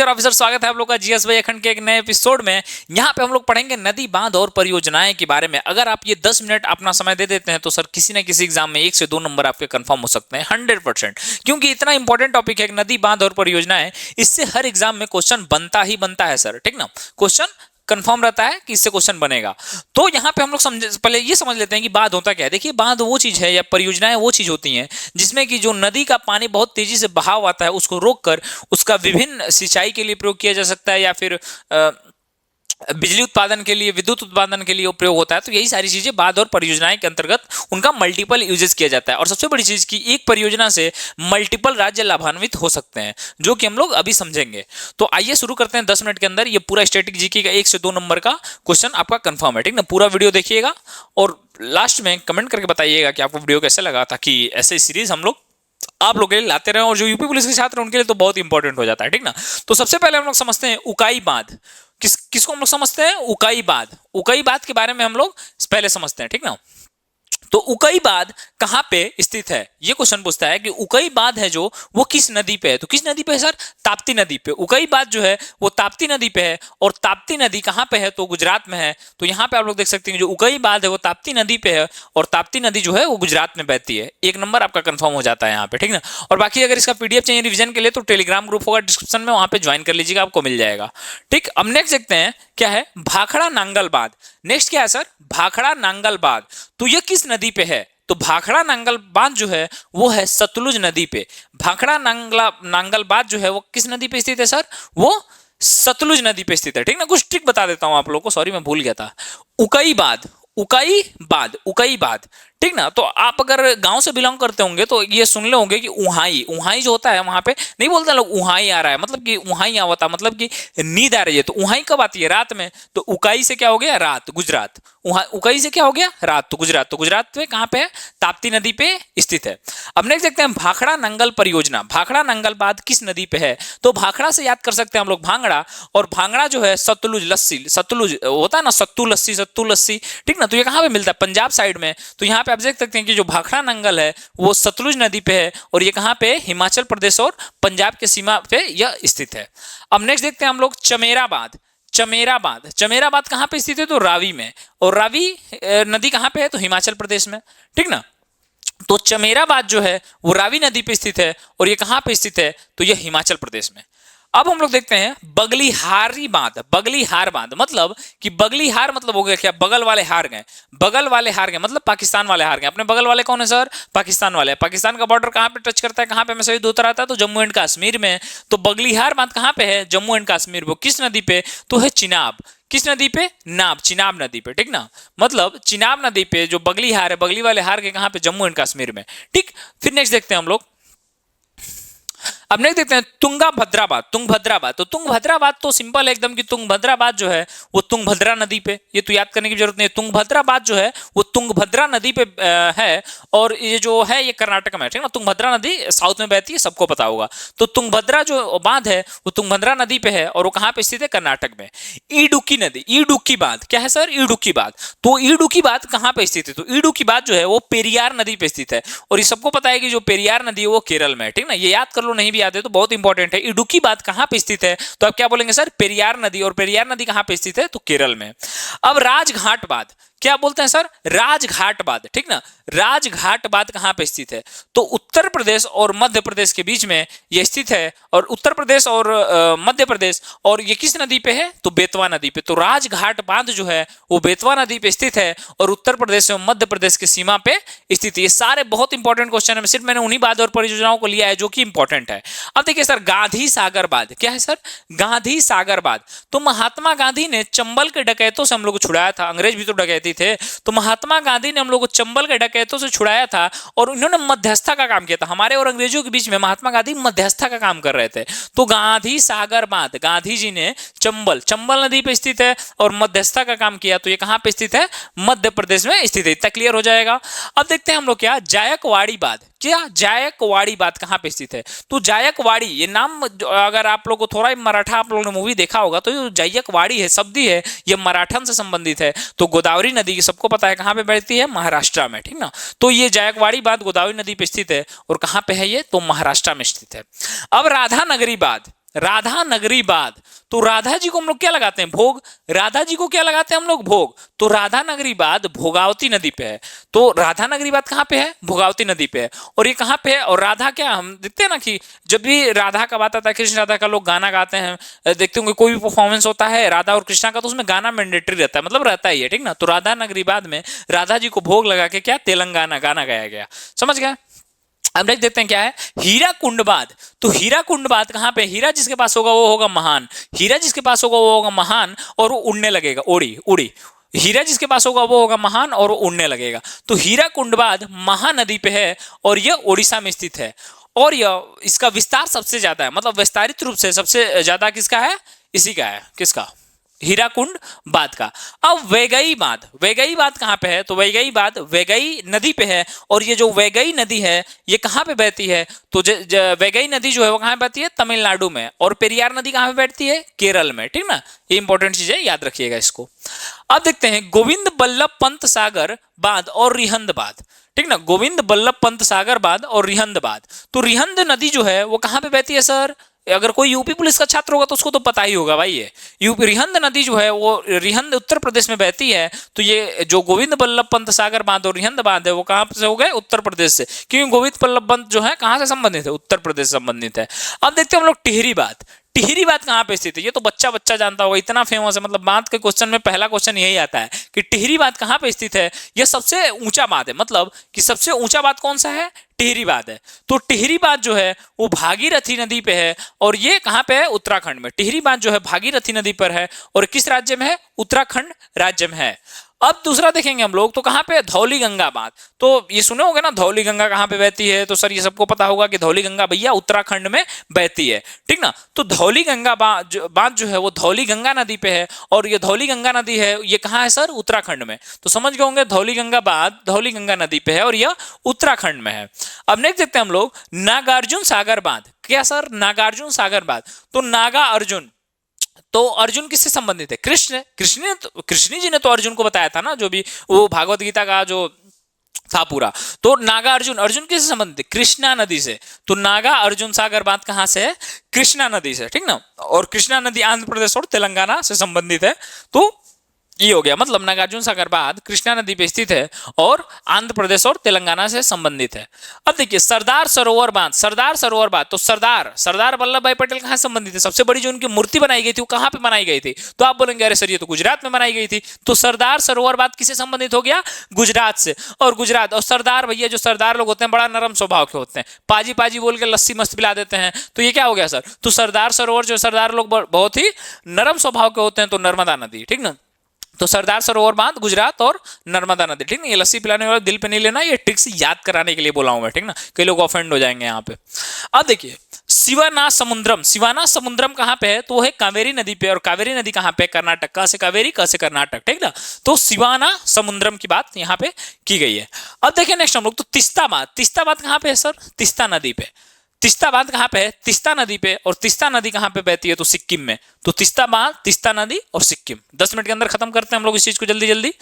Teacher officer, स्वागत है आप लोग का जीएस भाई अखंड के एक नए एपिसोड में। यहाँ पे हम लोग पढ़ेंगे नदी, बांध और परियोजनाएं के बारे में। अगर आप ये 10 मिनट अपना समय दे देते हैं तो सर किसी न किसी एग्जाम में 1 से 2 नंबर आपके कंफर्म हो सकते हैं 100%, क्योंकि इतना इंपॉर्टेंट टॉपिक है नदी, बांध और परियोजनाएं। इससे हर एग्जाम में क्वेश्चन बनता ही बनता है सर, ठीक ना। क्वेश्चन कंफर्म रहता है कि इससे क्वेश्चन बनेगा। तो यहाँ पे हम लोग पहले ये समझ लेते हैं कि बांध होता क्या है। देखिए, बांध वो चीज है या परियोजनाएं वो चीज होती हैं जिसमें कि जो नदी का पानी बहुत तेजी से बहाव आता है उसको रोककर उसका विभिन्न सिंचाई के लिए प्रयोग किया जा सकता है या फिर बिजली उत्पादन के लिए, विद्युत उत्पादन के लिए उपयोग होता है। तो यही सारी चीजें बांध और परियोजनाएं के अंतर्गत उनका मल्टीपल यूजेस किया जाता है। और सबसे बड़ी चीज की एक परियोजना से मल्टीपल राज्य लाभान्वित हो सकते हैं, जो कि हम लोग अभी समझेंगे। तो आइए शुरू करते हैं 10 मिनट के अंदर। ये पूरा स्टैटिक जीके का 1 से 2 नंबर का क्वेश्चन आपका कंफर्म है, ठीक ना। पूरा वीडियो देखिएगा और लास्ट में कमेंट करके बताइएगा कि आपको वीडियो कैसे लगा, ताकि ऐसे सीरीज हम लोग आप लोग के लिए लाते रहे और जो यूपी पुलिस के छात्र हैं उनके लिए तो बहुत इंपॉर्टेंट हो जाता है, ठीक ना। तो सबसे पहले हम लोग समझते हैं उकाई बांध। किसको हम लोग समझते हैं? उकाई बांध। उकाई बांध के बारे में हम लोग पहले समझते हैं, ठीक ना। तो उकाई बांध कहां पे स्थित है, ये क्वेश्चन पूछता है कि उकाई बांध है जो वो किस नदी पे है। तो किस नदी पे है सर? ताप्ती नदी पे। उकाई बांध जो है वो ताप्ती नदी पे है। और ताप्ती नदी कहां पे है? तो गुजरात में है। तो यहां पे आप लोग देख सकते हैं जो उकाई बांध है वो ताप्ती नदी पे है और ताप्ती नदी जो है वो गुजरात में बहती है। 1 नंबर आपका कंफर्म हो जाता है यहाँ पे, ठीक ना। और बाकी अगर इसका पीडीएफ चाहिए रिविजन के लिए तो टेलीग्राम ग्रुप होगा डिस्क्रिप्शन में, वहां पे ज्वाइन कर लीजिएगा, आपको मिल जाएगा, ठीक। अब नेक्स्ट देखते हैं क्या है, भाखड़ा नांगल बांध। नेक्स्ट क्या है सर? भाखड़ा नांगल बांध। तो ये किस नदी पे है? तो भाखड़ा नांगल बांध जो है वो है सतलुज नदी पे। भाखड़ा नांगल बांध जो है वो किस नदी पे स्थित है सर? वो सतलुज नदी पे स्थित है, ठीक ना। कुछ ट्रिक बता देता हूं आप लोगों को, सॉरी मैं भूल गया था। उकाई बांध, उकाई बांध, उकाई बांध, ठीक ना। तो आप अगर गांव से बिलोंग करते होंगे तो ये सुन ले होंगे कि उहाई, उहाई जो होता है वहां पे नहीं बोलते लोग उहाई आ रहा है, मतलब कि उहाई आवता, मतलब कि नींद आ रही है। तो उहाई कब आती है? रात में। तो उकाई से क्या हो गया? रात, गुजरात। उकाई से क्या हो गया? रात, तो गुजरात। तो गुजरात में कहां पे है? ताप्ती नदी पे स्थित है। अब नेक्स्ट देखते हैं भाखड़ा नंगल परियोजना। भाखड़ा नंगल बांध किस नदी पे है? तो भाखड़ा से याद कर सकते हैं हम लोग भांगड़ा, और भांगड़ा जो है सतलुज लस्सी, सतलुज होता है ना, सत्तू लस्सी, सत्तू लस्सी, ठीक ना। तो ये कहां पे मिलता है? पंजाब साइड में। तो यहाँ पे आप देख सकते हैं कि जो भाखड़ा नंगल है वो सतलुज नदी पे है और ये कहां पे? हिमाचल प्रदेश और पंजाब के सीमा पे यह स्थित है। अब नेक्स्ट देखते हैं हम लोग चमेरा बांध। चमेरा बांध, चमेरा बांध कहां पे स्थित है? तो रावी में। और रावी नदी कहां पे है? तो हिमाचल प्रदेश में, ठीक ना। तो चमेरा बांध जो है वो रावी नदी पे स्थित है और ये कहां पे स्थित है? तो ये हिमाचल प्रदेश में। अब हम लोग देखते हैं बगलीहारी बांध। बगलीहार बांध मतलब कि बगलीहार मतलब हो गया क्या? बगल वाले हार गए, बगल वाले हार गए मतलब पाकिस्तान वाले हार गए। अपने बगल वाले कौन है सर? पाकिस्तान वाले। पाकिस्तान का बॉर्डर कहां पे टच करता है, कहां पे हमें सही होता रहता है? तो जम्मू एंड कश्मीर में। तो बगलीहार बांध कहां पे है? जम्मू एंड कश्मीर। वो किस नदी पे? तो है चिनाब। किस नदी पे? नाब, चिनाब नदी पे, ठीक ना। मतलब चिनाब नदी पे जो बगलीहार है, बगली वाले हार के कहां पे? जम्मू एंड कश्मीर में, ठीक। फिर नेक्स्ट देखते हैं हम लोग, अब नेक्स्ट देखते हैं तुंगभद्रा बांध। तुंगभद्रा बांध, तो तुंगभद्रा बांध तो सिंपल है एकदम कि तुंगभद्रा बांध जो है वो तुंगभद्रा नदी पे, ये तो याद करने की जरूरत नहीं है। तुंगभद्रा बांध जो है वो तुंगभद्रा नदी पे है और ये जो है ये कर्नाटक में है, ठीक ना। तुंगभद्रा नदी साउथ में बहती है, सबको पता होगा। तो तुंगभद्रा जो बांध है वो तुंगभद्रा नदी पे है और वो कहां पे स्थित है? कर्नाटक में। इडुक्की नदी, इडुक्की बांध क्या है सर? इडुक्की बांध। तो इडुक्की बांध कहां पे स्थित है? तो इडुक्की बांध जो है वो पेरियार नदी पे स्थित है और ये सबको पता है कि जो पेरियार नदी है वो केरल में है, ठीक ना। ये याद कर लो, नहीं भी याद है तो बहुत इंपॉर्टेंट है। इडुक्की बांध कहां पे स्थित है? तो आप क्या बोलेंगे सर? पेरियार नदी। और पेरियार नदी कहां पे स्थित है? तो केरल में। अब राजघाट बांध, क्या बोलते हैं सर? राजघाट बांध, ठीक ना। राजघाट बांध कहां पे स्थित है? तो उत्तर प्रदेश और मध्य प्रदेश के बीच में यह स्थित है और उत्तर प्रदेश और मध्य प्रदेश, और ये किस नदी पे है? तो बेतवा नदी पे। तो राजघाट बांध जो है वो बेतवा नदी पे स्थित है और उत्तर प्रदेश और मध्य प्रदेश की सीमा पे स्थित है। ये सारे बहुत इंपॉर्टेंट क्वेश्चन है, सिर्फ मैंने उन्हीं बांध और परियोजनाओं को लिया है जो कि इंपॉर्टेंट है। अब देखिए सर, गांधी सागर बांध क्या है सर? गांधी सागर बांध। तो महात्मा गांधी ने चंबल के डकैतों से हम लोग को छुड़ाया था, अंग्रेज भी तो डकैती थे। तो महात्मा गांधी ने हम लोग को चंबल के डकैतों से छुड़ाया था और उन्होंने मध्यस्थता का काम किया था। हमारे और अंग्रेजों के बीच में महात्मा गांधी मध्यस्थता का काम कर रहे थे। तो गांधी सागर बांध, गांधी जी ने चंबल नदी पे स्थित है और मध्यस्थता का काम किया। तो ये कहां पे स्थित है? मध्य प्रदेश में स्थित है। इतना क्लियर हो जाएगा। अब देखते हैं हम लोग क्या, जायकवाड़ी बांध। क्या जायकवाड़ी बांध कहां पे स्थित है? तो जायकवाड़ी ये नाम अगर आप लोगों को थोड़ा मराठा आप लोगों ने मूवी देखा होगा तो ये जायकवाड़ी है शब्द ही है, ये मराठन से संबंधित है। तो गोदावरी नदी की सबको पता है कहां पे बहती है? महाराष्ट्र में, ठीक ना। तो ये जायकवाड़ी बांध गोदावरी नदी पे स्थित है और कहां पे है ये? तो महाराष्ट्र में स्थित है। अब राधानगरी बांध, राधा नगरी बाध, तो राधा जी को हम लोग क्या लगाते हैं, भोग। राधा जी को क्या लगाते हैं हम लोग, भोग। तो राधा नगरी बाध भोगावती नदी पे है। तो राधा नगरी बाध कहाँ पे है, भोगावती नदी पे है। और ये कहाँ पे है, और राधा क्या, हम देखते हैं ना कि जब भी राधा का बात आता है, कृष्ण राधा का लोग गाना गाते हैं, देखते होंगे कोई भी परफॉर्मेंस होता है राधा और कृष्णा का, तो उसमें गाना मैंडेटरी रहता है, मतलब रहता ही है, ठीक ना। तो राधा नगरी बाध में राधा जी को भोग लगा के क्या, तेलंगाना गाना गाया गया, समझ गया। अब देख देखते हैं क्या है, हीरा कुंडबाद। तो हीरा कुंडबाद कहाँ पे, हीरा जिसके पास होगा वो होगा महान, हीरा जिसके पास होगा वो होगा महान, और वो उड़ने लगेगा, उड़ी उड़ी। हीरा जिसके पास होगा वो होगा महान और वो उड़ने लगेगा। तो हीरा कुंडबाद महानदी पे है और यह उड़ीसा में स्थित है। और यह, इसका विस्तार सबसे ज्यादा है, मतलब विस्तारित रूप से सबसे ज्यादा किसका है, इसी का है, किसका, हीराकुंड बांध का। अब वैगई बांध, वैगई बांध कहाँ पे है, तो वैगई बांध वैगई नदी पे है। और ये जो वैगई नदी है ये कहाँ पे बहती है, तो वैगई नदी जो है वो कहाँ बहती है, तमिलनाडु में। और पेरियार नदी कहाँ पे बैठती है, केरल में, ठीक ना। ये इंपॉर्टेंट चीज है, याद रखिएगा इसको। अब देखते हैं गोविंद बल्लभ पंत सागर बांध और रिहंद बांध, ठीक ना। गोविंद बल्लभ पंत सागर बांध और रिहंद बांध। तो रिहंद नदी जो है वो कहाँ पे बहती है सर, अगर कोई यूपी पुलिस का छात्र होगा तो उसको तो पता ही होगा भाई, ये यूपी रिहंद नदी जो है वो रिहंद उत्तर प्रदेश में बहती है। तो ये जो गोविंद बल्लभ पंत सागर बांध और रिहंद बांध है वो कहाँ से हो गए, उत्तर प्रदेश से, क्योंकि गोविंद बल्लभ पंत जो है कहाँ से संबंधित है, उत्तर प्रदेश से संबंधित है। अब देखते हैं हम लोग टिहरी बांध। टिहरी बांध कहाँ पे स्थित है, ये तो बच्चा बच्चा जानता होगा, इतना फेमस है, मतलब बांध के क्वेश्चन में पहला क्वेश्चन यही आता है कि टिहरी बांध कहाँ पे स्थित है। यह सबसे ऊंचा बांध है, मतलब कि सबसे ऊंचा बांध कौन सा है, टिहरी बांध है। तो टिहरी बांध जो है वो भागीरथी नदी पे है और ये कहाँ पे है, उत्तराखंड में। टिहरी बांध जो है भागीरथी नदी पर है और किस राज्य में है, उत्तराखंड राज्य में है। अब दूसरा देखेंगे हम लोग, तो कहाँ पे, धौली गंगा बांध। तो ये सुने होंगे ना, धौली गंगा कहाँ पे बहती है, तो सर ये सबको पता होगा कि धौली गंगा भैया उत्तराखंड में बहती है, ठीक ना। तो धौली गंगा बांध जो है वो धौली गंगा नदी पे है और ये धौली गंगा नदी है ये कहाँ है सर, उत्तराखंड में। तो समझ गए होंगे, धौली गंगा बांध धौली गंगा नदी पे है और यह उत्तराखंड में है। अब नेक्स्ट देखते हैं हम लोग, नागार्जुन सागर बांध। क्या सर, नागार्जुन सागर बांध। तो नागा अर्जुन, तो अर्जुन किससे संबंधित है, कृष्ण, कृष्ण जी ने तो अर्जुन को बताया था ना, जो भी वो भागवत गीता का जो था पूरा। तो नागा अर्जुन, अर्जुन किससे संबंधित है, कृष्णा नदी से। तो नागा अर्जुन सागर बांध कहां से है, कृष्णा नदी से, ठीक ना। और कृष्णा नदी आंध्र प्रदेश और तेलंगाना से संबंधित है। तो ये हो गया, मतलब नागार्जुन सागर बांध कृष्णा नदी पे स्थित है और आंध्र प्रदेश और तेलंगाना से संबंधित है। अब देखिए सरदार सरोवर बांध, सरदार सरोवर बांध। तो सरदार वल्लभ भाई पटेल कहाँ संबंधित है, सबसे बड़ी जो उनकी मूर्ति बनाई गई थी वो कहाँ पे बनाई गई थी, तो आप बोलेंगे अरे सर ये तो गुजरात में बनाई गई थी। तो सरदार सरोवर बांध किससे संबंधित हो गया, गुजरात से। और गुजरात और सरदार भैया, जो सरदार लोग होते हैं बड़ा नरम स्वभाव के होते हैं, पाजी पाजी बोल के लस्सी मस्त पिला देते हैं। तो ये क्या हो गया सर, तो सरदार सरोवर जो सरदार लोग बहुत ही नरम स्वभाव के होते हैं, तो नर्मदा नदी, ठीक ना। तो सरदार सरोवर बांध गुजरात और नर्मदा नदी, ठीक ना। ये लस्सी पिलाने वाला दिल पे नहीं लेना, ये ट्रिक्स याद कराने के लिए बोला हूं मैं, ठीक ना। कई लोग ऑफेंड हो जाएंगे यहाँ पे। अब देखिए शिवाना समुद्रम, शिवाना समुद्रम कहाँ पे है, तो वो है कावेरी नदी पे। और कावेरी नदी कहाँ पे, कर्नाटक, का से कावेरी, का से कर्नाटक, ठीक ना। तो शिवाना समुद्रम की बात यहाँ पे की गई है। अब देखिए नेक्स्ट हम लोग, तो तिस्ता बांध, तिस्ता बांध कहाँ पे है सर, तिस्ता नदी पे। तिस्ता बांध कहाँ पे है, तिस्ता नदी पे। और तिस्ता नदी कहाँ पे बहती है, तो सिक्किम में। तो तिस्ता बांध, तिस्ता नदी और सिक्किम। 10 मिनट के अंदर खत्म करते हैं हम लोग इस चीज को जल्दी जल्दी।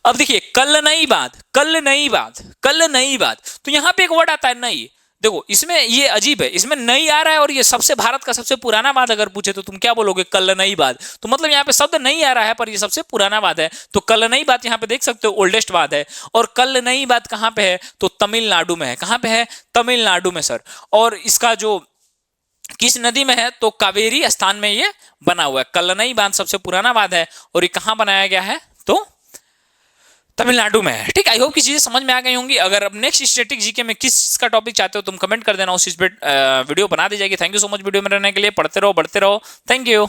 अब देखिए कल्लनई बांध, कल्लनई बांध, कल्लनई बांध। तो यहाँ पे एक वर्ड आता है नई, देखो इसमें ये अजीब है, इसमें नई आ रहा है और ये सबसे भारत का सबसे पुराना बांध अगर पूछे तो तुम क्या बोलोगे, कल्लनई बांध। तो मतलब यहाँ पे शब्द नहीं आ रहा है पर ये सबसे पुराना बांध है। तो कल्लनई बांध यहाँ पे देख सकते हो ओल्डेस्ट बांध है। और कल्लनई बांध कहाँ पे है, तो तमिलनाडु में है। कहाँ पे है, तमिलनाडु में सर। और इसका जो किस नदी में है, तो कावेरी स्थान में ये बना हुआ है। कल्लनई बांध सबसे पुराना बांध है और ये कहाँ बनाया गया है, तो तमिलनाडु में है, ठीक। आई होप की चीजें समझ में आ गई होंगी। अगर अब नेक्स्ट स्टैटिक जीके में किस चीज का टॉपिक चाहते हो तुम कमेंट कर देना, उस चीज पे वीडियो बना दी जाएगी। Thank you so much video में रहने के लिए, पढ़ते रहो बढ़ते रहो, थैंक यू।